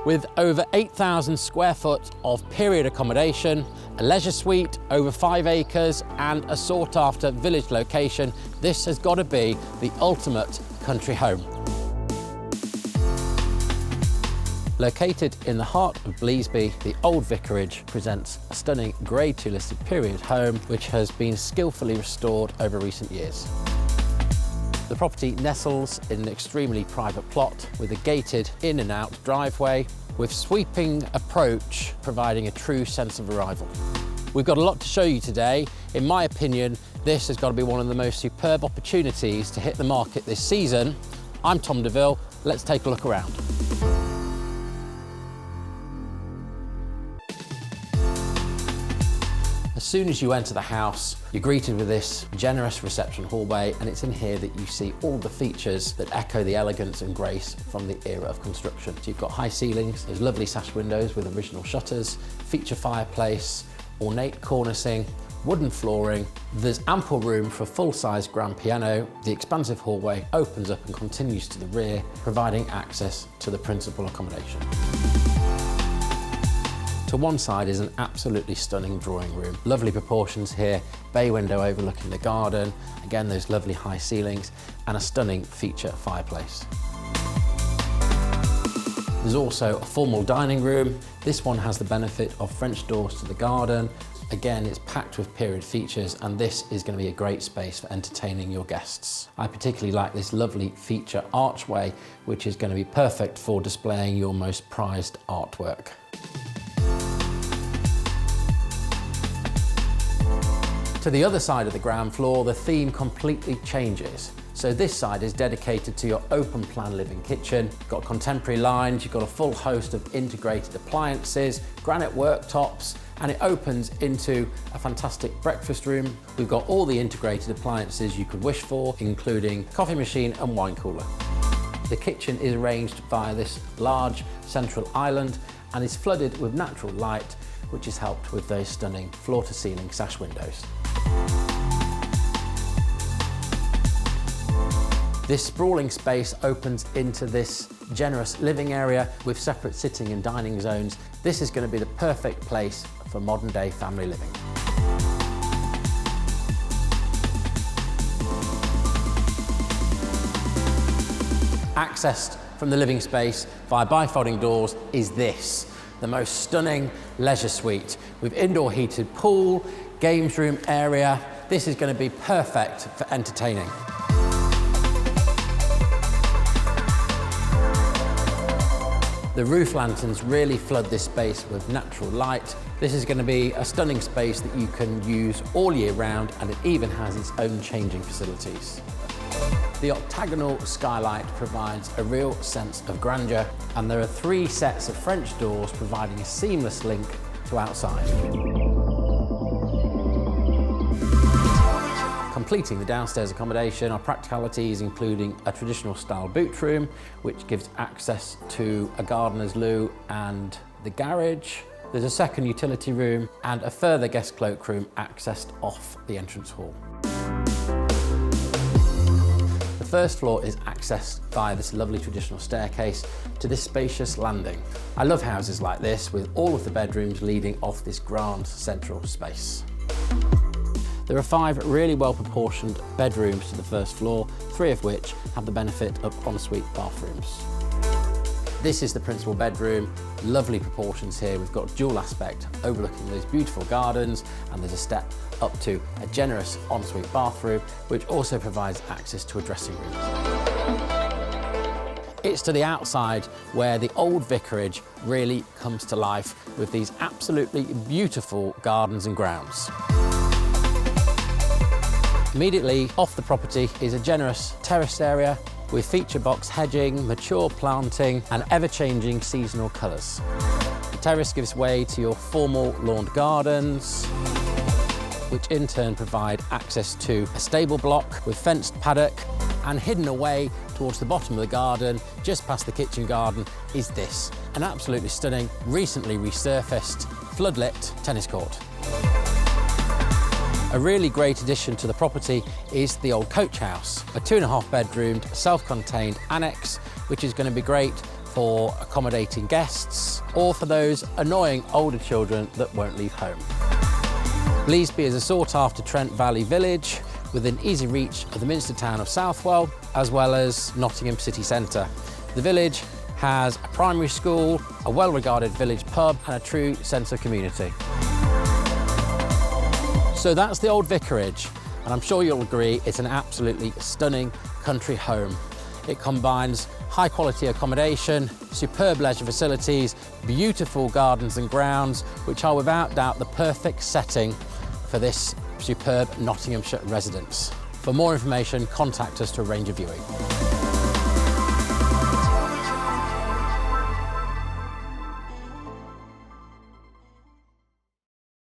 With over 8,000 square foot of period accommodation, a leisure suite, over 5 acres and a sought after village location, this has got to be the ultimate country home. Located in the heart of Bleasby, the Old Vicarage presents a stunning Grade 2 listed period home which has been skillfully restored over recent years. The property nestles in an extremely private plot with a gated in and out driveway with sweeping approach providing a true sense of arrival. We've got a lot to show you today. In my opinion, this has got to be one of the most superb opportunities to hit the market this season. I'm Tom DeVille, let's take a look around. As soon as you enter the house, you're greeted with this generous reception hallway, and it's in here that you see all the features that echo the elegance and grace from the era of construction. So you've got high ceilings, there's lovely sash windows with original shutters, feature fireplace, ornate cornicing, wooden flooring. There's ample room for a full-size grand piano. The expansive hallway opens up and continues to the rear, providing access to the principal accommodation. To one side is an absolutely stunning drawing room. Lovely proportions here, bay window overlooking the garden, again those lovely high ceilings, and a stunning feature fireplace. There's also a formal dining room. This one has the benefit of French doors to the garden. Again, it's packed with period features, and this is going to be a great space for entertaining your guests. I particularly like this lovely feature archway, which is going to be perfect for displaying your most prized artwork. To the other side of the ground floor, the theme completely changes. So this side is dedicated to your open plan living kitchen. You've got contemporary lines, you've got a full host of integrated appliances, granite worktops, and it opens into a fantastic breakfast room. We've got all the integrated appliances you could wish for, including coffee machine and wine cooler. The kitchen is arranged via this large central island and is flooded with natural light, which is helped with those stunning floor-to-ceiling sash windows. This sprawling space opens into this generous living area with separate sitting and dining zones. This is going to be the perfect place for modern-day family living. Accessed from the living space via bifolding doors is this, the most stunning leisure suite with indoor heated pool, games room area. This is going to be perfect for entertaining. The roof lanterns really flood this space with natural light. This is going to be a stunning space that you can use all year round, and it even has its own changing facilities. The octagonal skylight provides a real sense of grandeur, and there are 3 sets of French doors providing a seamless link to outside. Completing the downstairs accommodation are practicalities including a traditional style boot room, which gives access to a gardener's loo and the garage. There's a second utility room and a further guest cloakroom accessed off the entrance hall. The first floor is accessed via this lovely traditional staircase to this spacious landing. I love houses like this with all of the bedrooms leading off this grand central space. There are 5 really well proportioned bedrooms to the first floor, 3 of which have the benefit of ensuite bathrooms. This is the principal bedroom, lovely proportions here. We've got dual aspect overlooking those beautiful gardens, and there's a step up to a generous ensuite bathroom, which also provides access to a dressing room. It's to the outside where the Old Vicarage really comes to life with these absolutely beautiful gardens and grounds. Immediately off the property is a generous terrace area with feature box hedging, mature planting and ever-changing seasonal colours. The terrace gives way to your formal lawned gardens, which in turn provide access to a stable block with fenced paddock, and hidden away towards the bottom of the garden, just past the kitchen garden, is this, an absolutely stunning, recently resurfaced, floodlit tennis court. A really great addition to the property is the old coach house, a 2.5 bedroomed, self-contained annex, which is going to be great for accommodating guests or for those annoying older children that won't leave home. Bleasby is a sought-after Trent Valley village within easy reach of the Minster town of Southwell, as well as Nottingham city centre. The village has a primary school, a well-regarded village pub and a true sense of community. So that's the Old Vicarage, and I'm sure you'll agree it's an absolutely stunning country home. It combines high-quality accommodation, superb leisure facilities, beautiful gardens and grounds, which are without doubt the perfect setting for this superb Nottinghamshire residence. For more information, contact us to arrange a viewing.